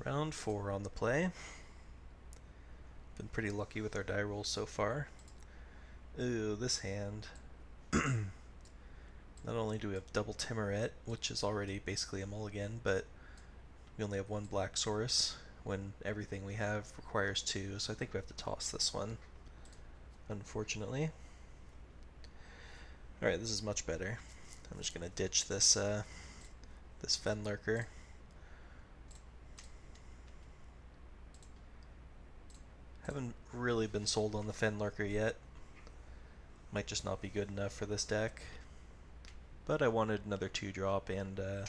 Round 4 on the play. Been pretty lucky with our die rolls so far. Ooh, this hand. Not only do we have double Tymaret, which is already basically a mulligan, but we only have one Black Saurus when everything we have requires 2, so I think we have to toss this one, unfortunately. Alright, this is much better. I'm just going to ditch this, this Fenlurker. Haven't really been sold on the Fenlurker yet. Might just not be good enough for this deck. But I wanted another 2-drop and the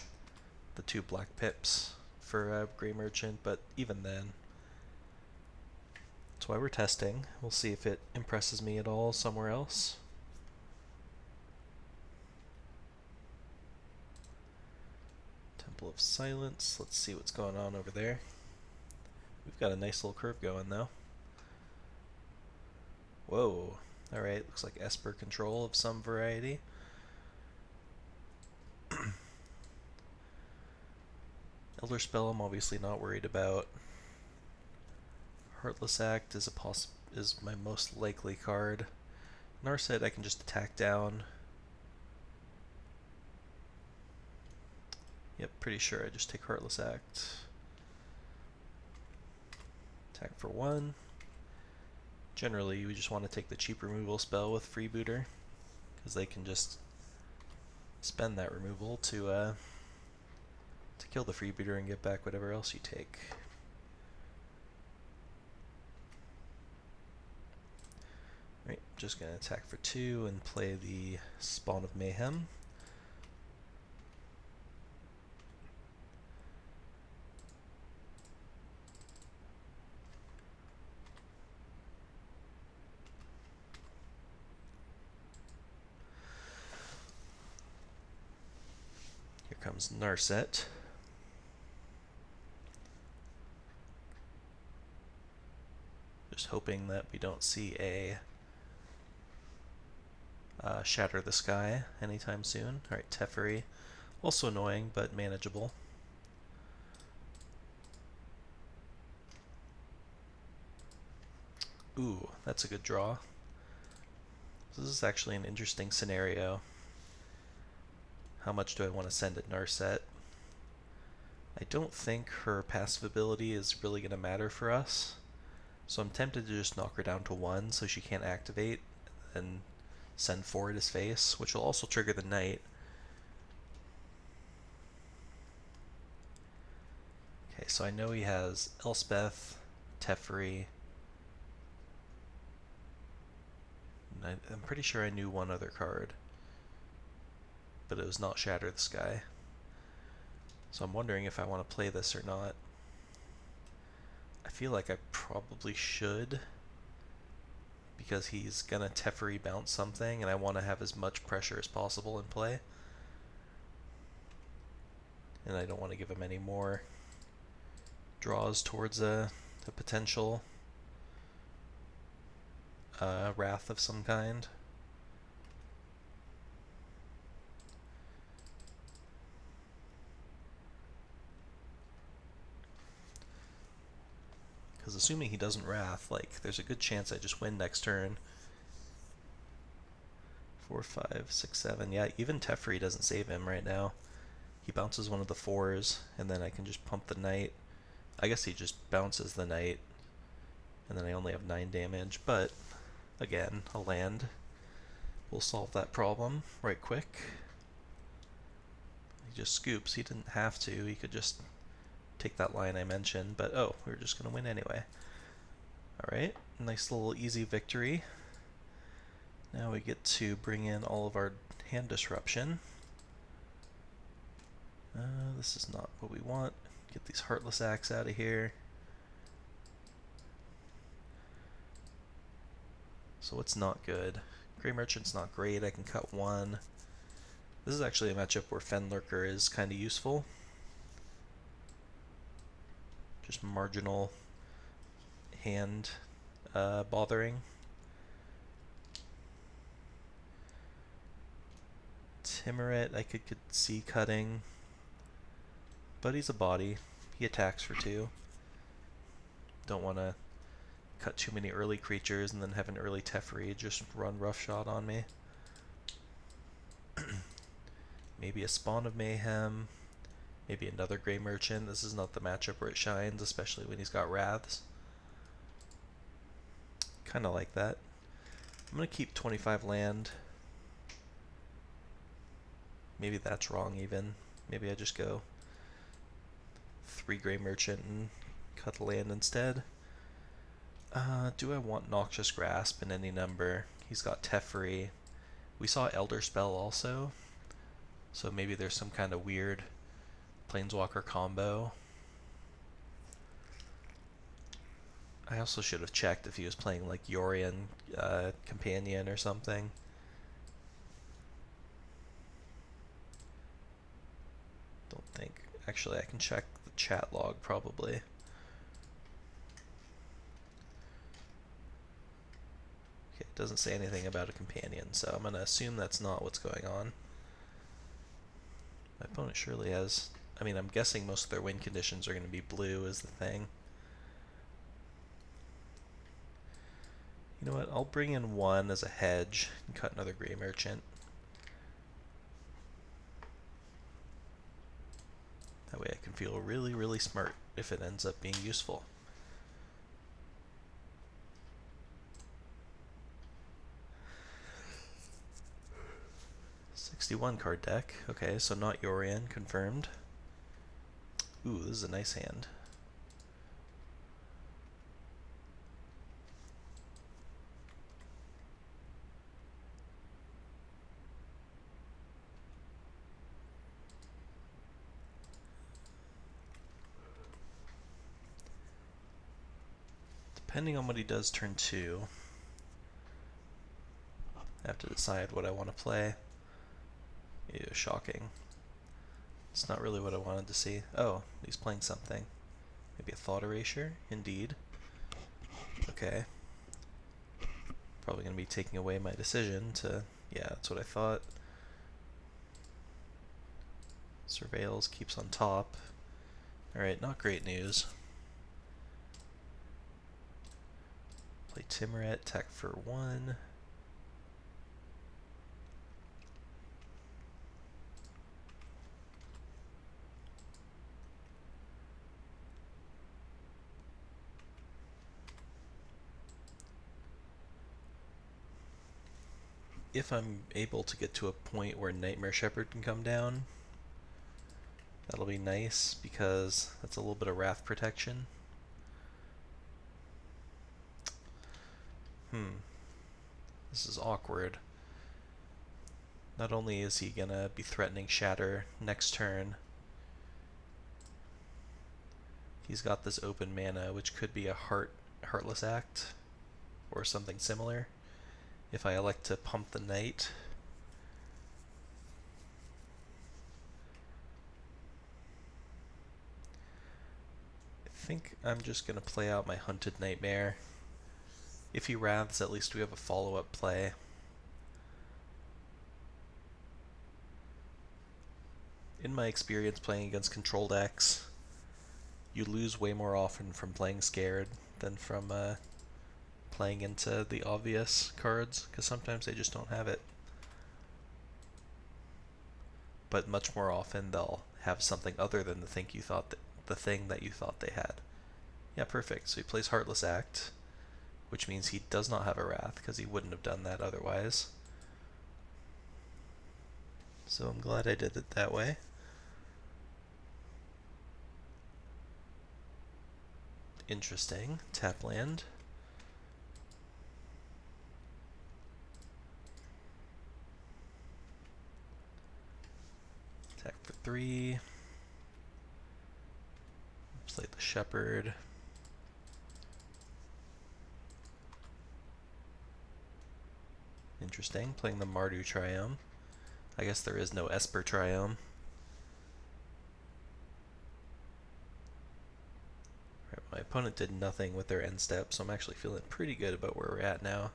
2 black pips for Grey Merchant, but even then. That's why we're testing. We'll see if it impresses me at all somewhere else. Temple of Silence. Let's see what's going on over there. We've got a nice little curve going though. Whoa. Alright, looks like Esper control of some variety. Elder Spell I'm obviously not worried about. Heartless Act is my most likely card. Narset I can just attack down. Yep, pretty sure I just take Heartless Act. Attack for 1. Generally, we just want to take the cheap removal spell with Freebooter, because they can just spend that removal to kill the Freebooter and get back whatever else you take. Right, just going to attack for 2 and play the Spawn of Mayhem. Here comes Narset. Just hoping that we don't see a Shatter the Sky anytime soon. Alright, Teferi. Also annoying, but manageable. Ooh, that's a good draw. This is actually an interesting scenario. How much do I want to send at Narset? I don't think her passive ability is really going to matter for us. So I'm tempted to just knock her down to 1 so she can't activate and send 4 at his face, which will also trigger the Knight. Okay, so I know he has Elspeth, Teferi. I'm pretty sure I knew one other card, but it was not Shatter the Sky. So I'm wondering if I want to play this or not. I feel like I probably should, because he's gonna Teferi bounce something, and I want to have as much pressure as possible in play. And I don't want to give him any more draws towards a potential wrath of some kind. Because assuming he doesn't wrath, like, there's a good chance I just win next turn. 4, 5, 6, 7. Yeah, even Teferi doesn't save him right now. He bounces one of the 4s, and then I can just pump the Knight. I guess he just bounces the Knight, and then I only have 9 damage, but again, a land will solve that problem right quick. He just scoops. He didn't have to. He could just take that line I mentioned, but oh, we were just going to win anyway. Alright, nice little easy victory. Now we get to bring in all of our hand disruption. This is not what we want. Get these Heartless Acts out of here. So what's not good? Grey Merchant's not great. I can cut 1. This is actually a matchup where Fenlurker is kind of useful. Just marginal hand bothering. Tymaret I could see cutting, but he's a body. He attacks for 2. Don't want to cut too many early creatures and then have an early Teferi just run roughshod on me. Maybe a Spawn of Mayhem. Maybe another Grey Merchant. This is not the matchup where it shines, especially when he's got Wraths. Kind of like that. I'm going to keep 25 land. Maybe that's wrong even. Maybe I just go 3 Grey Merchant and cut the land instead. Do I want Noxious Grasp in any number? He's got Teferi. We saw Elder Spell also, so maybe there's some kind of weird Planeswalker combo. I also should have checked if he was playing like Yorion Companion or something. Don't think. Actually, I can check the chat log probably. Okay, it doesn't say anything about a companion, so I'm going to assume that's not what's going on. My opponent surely has... I mean, I'm guessing most of their win conditions are going to be blue is the thing. You know what, I'll bring in 1 as a hedge and cut another Grey Merchant. That way I can feel really, really smart if it ends up being useful. '61 card deck. Okay, so not Yorion, confirmed. Ooh, this is a nice hand. Depending on what he does turn 2, I have to decide what I want to play. Ew, shocking. It's not really what I wanted to see. Oh, he's playing something. Maybe a Thought Erasure? Indeed. Okay. Probably going to be taking away my decision to... Yeah, that's what I thought. Surveils keeps on top. Alright, not great news. Play Tymaret, attack for 1. If I'm able to get to a point where Nightmare Shepherd can come down, that'll be nice because that's a little bit of Wrath protection. This is awkward. Not only is he gonna be threatening Shatter next turn, he's got this open mana, which could be a Heartless Act or something similar. If I elect to pump the Knight, I think I'm just gonna play out my Hunted Nightmare. If he wraths, at least we have a follow-up play. In my experience playing against control decks, you lose way more often from playing scared than from playing into the obvious cards, because sometimes they just don't have it. But much more often they'll have something other than the thing that you thought they had. Yeah, perfect. So he plays Heartless Act, which means he does not have a Wrath, because he wouldn't have done that otherwise. So I'm glad I did it that way. Interesting. Tap land. Attack for 3. Play the Shepherd. Interesting. Playing the Mardu Triome. I guess there is no Esper Triome. Right, my opponent did nothing with their end step, so I'm actually feeling pretty good about where we're at now.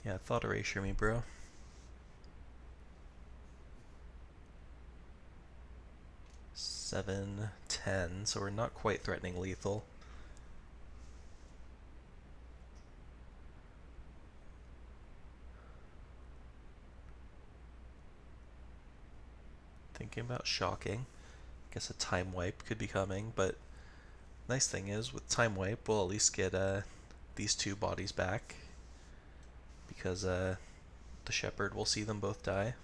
Yeah, Thought Erasure me, bro. 7, 10, so we're not quite threatening lethal. Thinking about shocking. I guess a time wipe could be coming, but nice thing is with time wipe we'll at least get these two bodies back, because the shepherd will see them both die.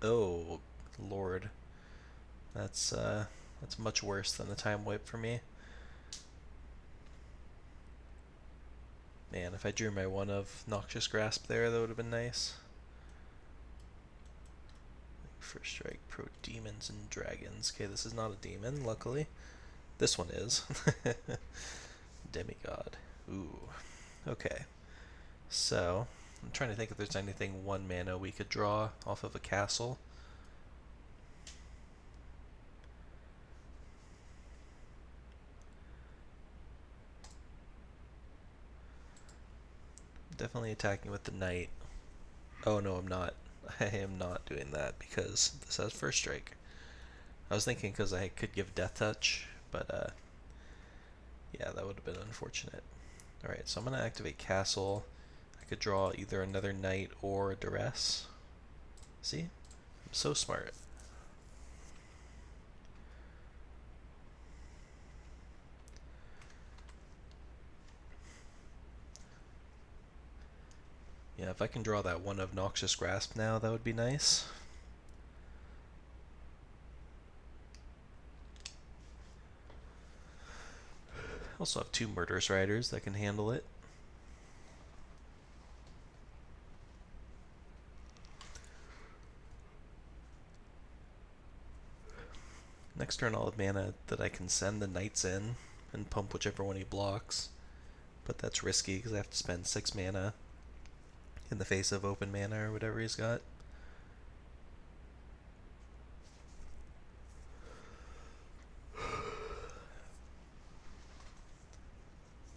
Oh lord, that's much worse than the time wipe for me. Man, if I drew my one of Noxious Grasp there, that would have been nice. First strike, pro demons and dragons. Okay, this is not a demon, luckily. This one is. Demigod. Ooh. Okay. So, I'm trying to think if there's anything 1 mana we could draw off of a castle. Definitely attacking with the knight. Oh no, I'm not. I am not doing that because this has first strike. I was thinking because I could give death touch, but yeah, that would have been unfortunate. Alright, so I'm going to activate castle. I could draw either another knight or a Duress. See? I'm so smart. Yeah, if I can draw that one of Noxious Grasp now, that would be nice. I also have 2 Murderous Riders that can handle it. Next turn I'll have mana that I can send the knights in and pump whichever one he blocks. But that's risky because I have to spend 6 mana in the face of open mana or whatever he's got.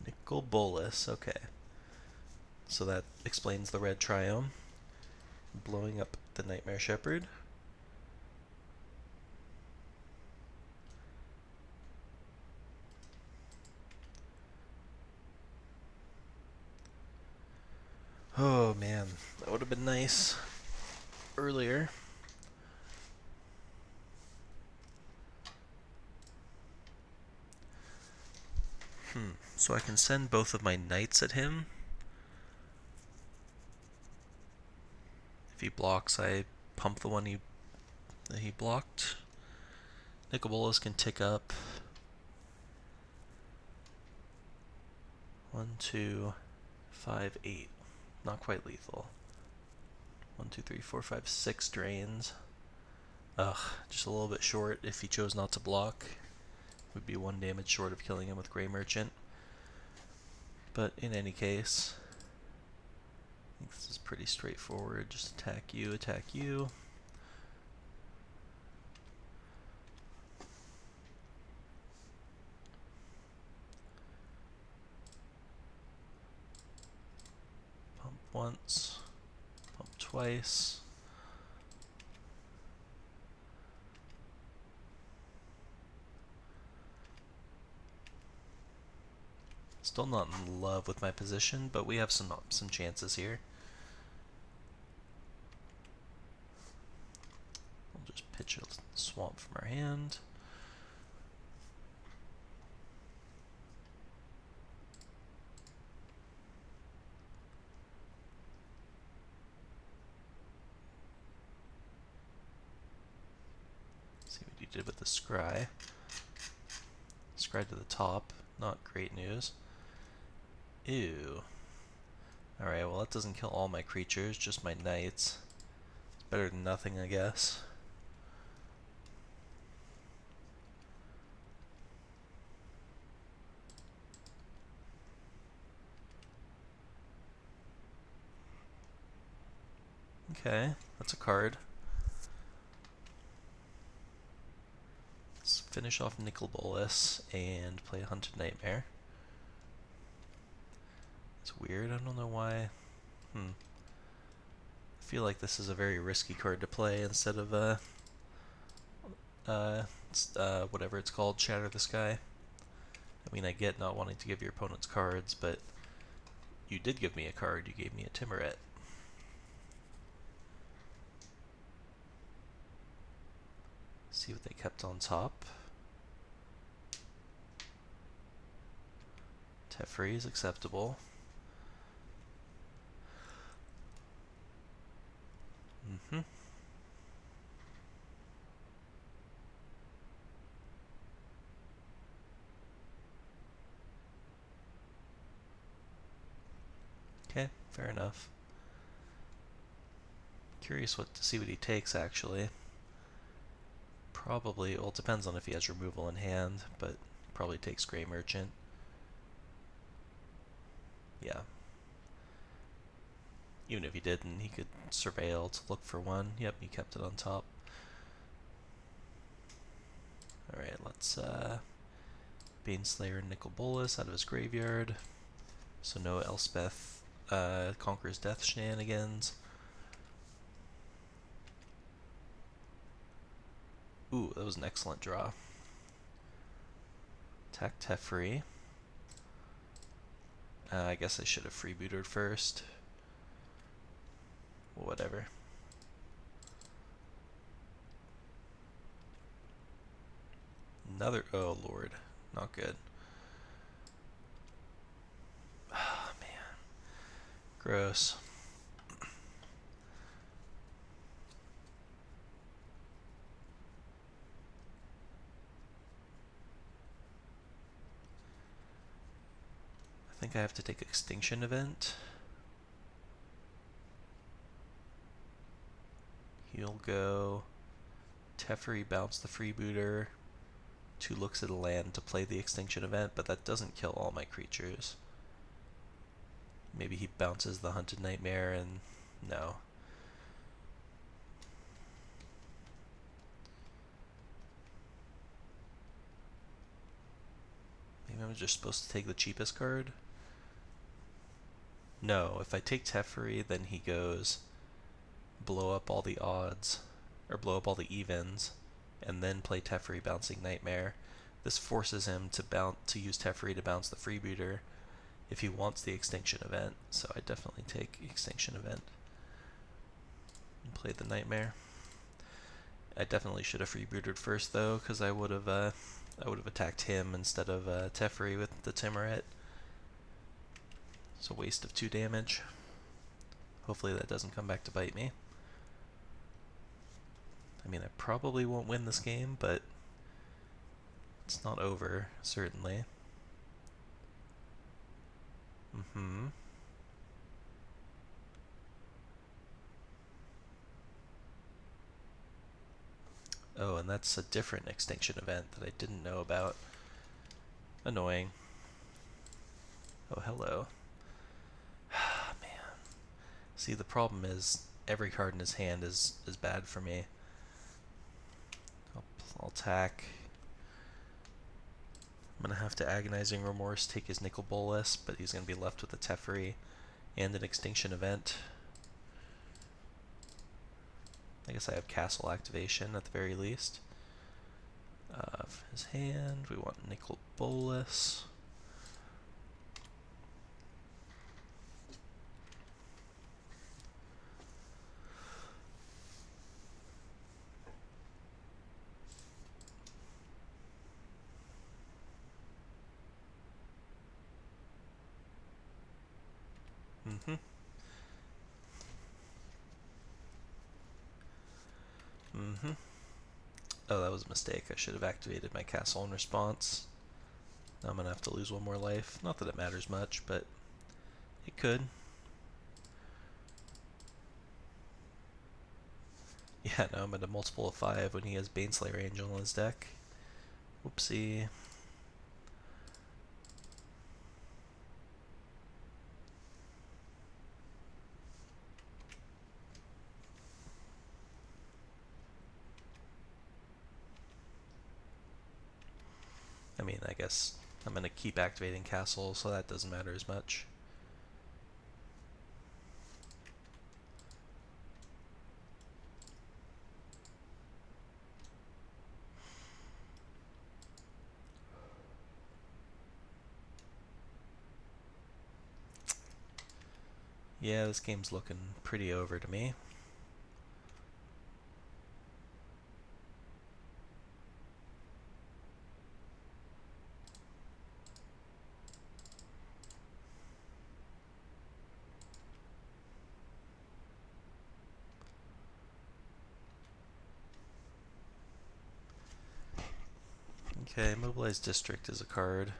Nicol Bolas, okay. So that explains the red Triome. Blowing up the Nightmare Shepherd. Oh man, that would have been nice earlier. So I can send both of my knights at him. If he blocks, I pump the one that he blocked. Nicol Bolas can tick up. 1, 2, 5, 8. Not quite lethal. 1, 2, 3, 4, 5, 6 drains. Ugh, just a little bit short. If he chose not to block, would be 1 damage short of killing him with Grey Merchant. But in any case, I think this is pretty straightforward. Just attack you, attack you. Pump once, pump twice. Still not in love with my position, but we have some chances here. We'll just pitch a swamp from our hand. See what you did with the scry. Scry to the top, not great news. Ew. Alright, well that doesn't kill all my creatures, just my knights. It's better than nothing, I guess. Okay, that's a card. Let's finish off Nicol Bolas and play a Hunted Nightmare. It's weird, I don't know why. I feel like this is a very risky card to play instead of whatever it's called, Shatter the Sky. I mean, I get not wanting to give your opponents cards, but you did give me a card. You gave me a Tymaret. See what they kept on top. Teferi is acceptable. Okay, fair enough. Curious to see what he takes, actually. Probably, well, it depends on if he has removal in hand, but probably takes Grey Merchant. Yeah. Even if he didn't, he could surveil to look for one. Yep, he kept it on top. Alright, let's Baneslayer and Nicol Bolas out of his graveyard. So no Elspeth Conqueror's Death shenanigans. Ooh, that was an excellent draw. Attack Teferi. I guess I should have freebooted first. Well, whatever. Another, oh lord, not good. Ah, man. Gross. I think I have to take Extinction Event. He'll go Teferi, bounce the freebooter. 2 looks at a land to play the Extinction Event, but that doesn't kill all my creatures. Maybe he bounces the Hunted Nightmare and no. Maybe I'm just supposed to take the cheapest card? No, if I take Teferi, then he goes blow up all the odds, or blow up all the evens, and then play Teferi bouncing Nightmare. This forces him to use Teferi to bounce the freebooter if he wants the Extinction Event, so I definitely take Extinction Event and play the Nightmare. I definitely should have freebooted first though, because I would have attacked him instead of Teferi with the Tymaret. It's a waste of 2 damage. Hopefully that doesn't come back to bite me. I mean, I probably won't win this game, but it's not over, certainly. Oh, and that's a different Extinction Event that I didn't know about. Annoying. Oh, hello. Man. See, the problem is every card in his hand is bad for me. I'll attack. I'm going to have to Agonizing Remorse, take his Nicol Bolas, but he's going to be left with a Teferi and an Extinction Event. I guess I have Castle activation at the very least. Of his hand, we want Nicol Bolas. Oh, that was a mistake. I should have activated my castle in response. Now I'm going to have to lose 1 more life. Not that it matters much, but it could. Yeah, now I'm at a multiple of 5 when he has Baneslayer Angel in his deck. Whoopsie. I mean, I guess I'm going to keep activating Castle, so that doesn't matter as much. Yeah, this game's looking pretty over to me. Okay, Mobilized District is a card.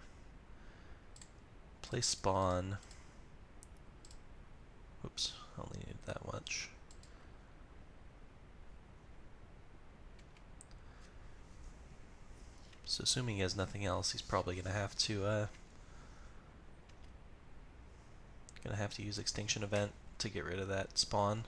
Play Spawn. Oops, I only need that much. So assuming he has nothing else, he's probably gonna have to use Extinction Event to get rid of that spawn.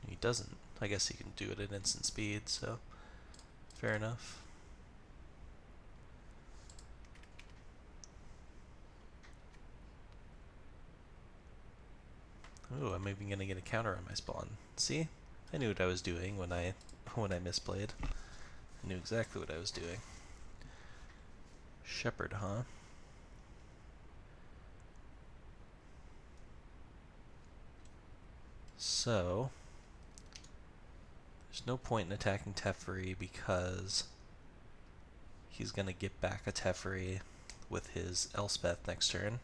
He doesn't. I guess he can do it at instant speed, so fair enough. Ooh, I'm even gonna get a counter on my spawn. See? I knew what I was doing when I misplayed. I knew exactly what I was doing. Shepherd, huh? So there's no point in attacking Teferi because he's gonna get back a Teferi with his Elspeth next turn.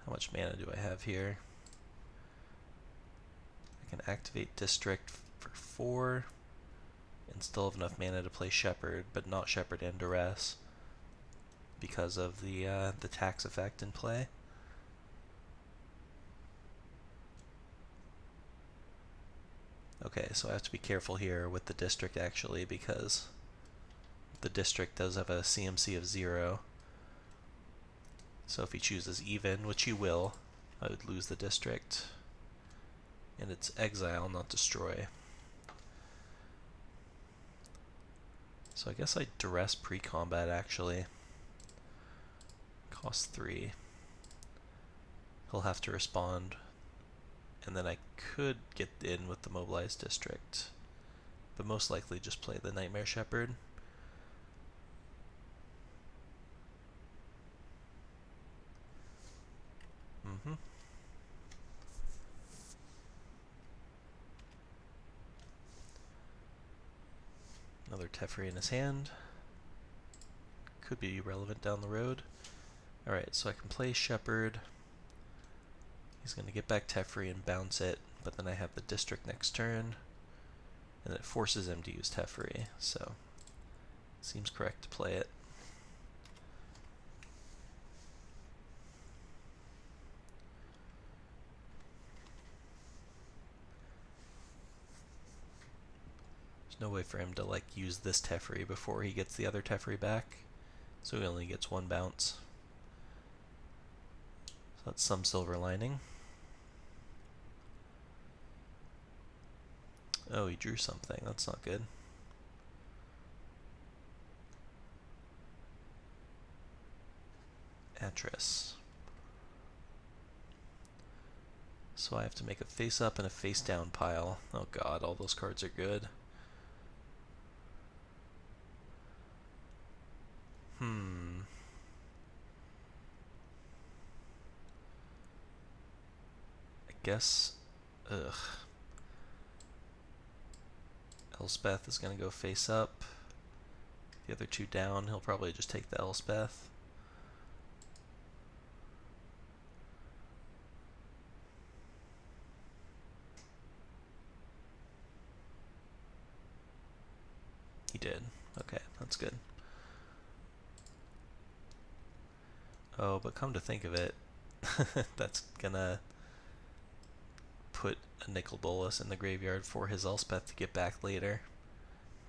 How much mana do I have here? I can activate District for 4 and still have enough mana to play Shepherd, but not Shepherd and Duress because of the tax effect in play. Okay, so I have to be careful here with the District actually because the District does have a CMC of 0. So if he chooses even, which he will, I would lose the District. And it's exile, not destroy. So I guess I Duress pre-combat actually. Cost 3. He'll have to respond. And then I could get in with the Mobilized District. But most likely just play the Nightmare Shepherd. Another Teferi in his hand. Could be relevant down the road. Alright, so I can play Shepherd. He's going to get back Teferi and bounce it, but then I have the District next turn, and it forces him to use Teferi, so it seems correct to play it. There's no way for him to like use this Teferi before he gets the other Teferi back, so he only gets 1 bounce. So that's some silver lining. Oh, he drew something. That's not good. Atris. So I have to make a face up and a face down pile. Oh god, all those cards are good. I guess, Elspeth is going to go face up. The other 2 down, he'll probably just take the Elspeth. He did. Okay, that's good. Oh, but come to think of it, that's gonna put a Nicol Bolas in the graveyard for his Elspeth to get back later.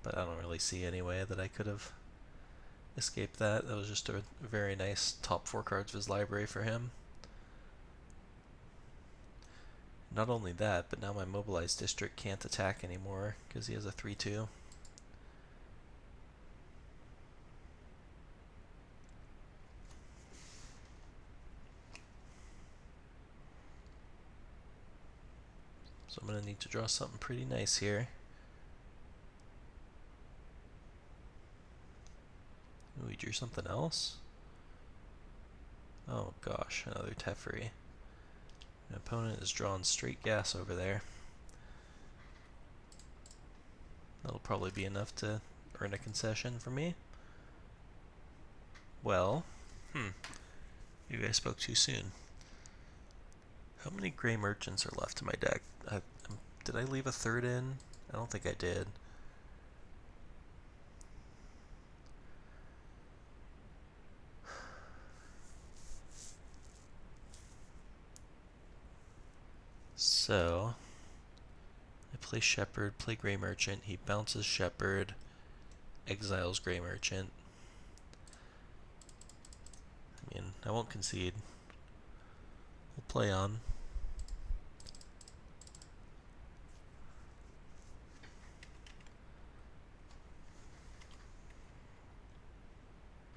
But I don't really see any way that I could have escaped that. That was just a very nice top 4 cards of his library for him. Not only that, but now my Mobilized District can't attack anymore because he has a 3/2. I'm going to need to draw something pretty nice here. Ooh, we drew something else? Oh gosh, another Teferi. My opponent is drawing straight gas over there. That'll probably be enough to earn a concession for me. Well, maybe I spoke too soon. How many Gray Merchants are left in my deck? Did I leave a third in? I don't think I did. So, I play Shepherd, play Gray Merchant, he bounces Shepherd, exiles Gray Merchant. I mean, I won't concede. We'll play on.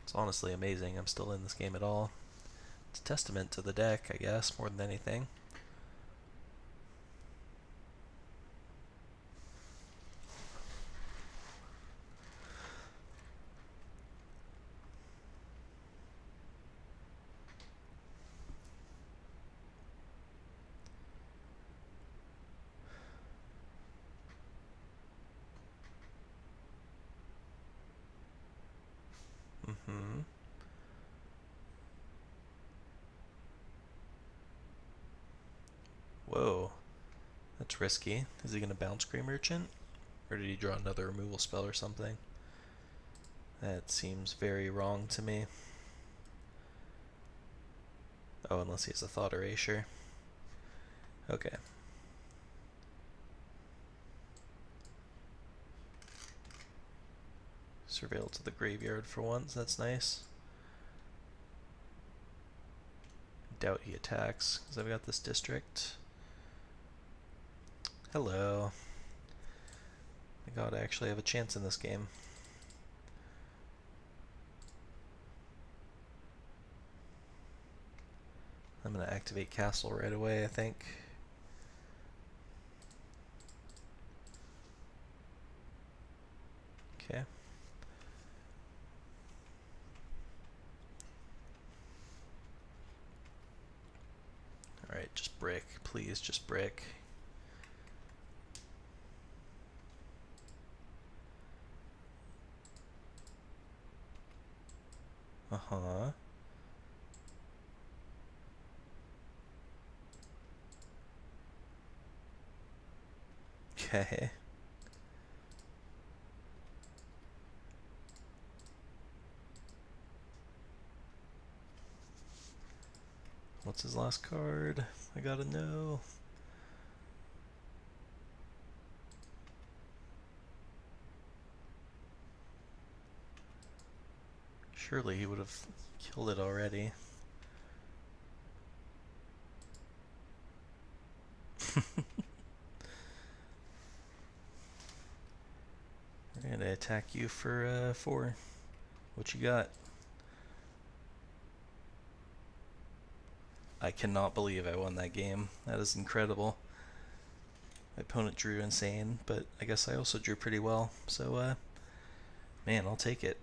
It's honestly amazing I'm still in this game at all. It's a testament to the deck, I guess, more than anything. Whoa. That's risky. Is he going to bounce Gray Merchant? Or did he draw another removal spell or something? That seems very wrong to me. Oh, unless he has a Thought Erasure. Okay. Surveil to the graveyard for once, that's nice. Doubt he attacks, because I've got this district. Hello. My god, I actually have a chance in this game. I'm going to activate Castle right away, I think. Okay. Alright, just brick. Please, just brick. Uh-huh. Okay. What's his last card? I gotta know. Surely he would have killed it already. We're gonna attack you for 4. What you got? I cannot believe I won that game. That is incredible. My opponent drew insane, but I guess I also drew pretty well. So, man, I'll take it.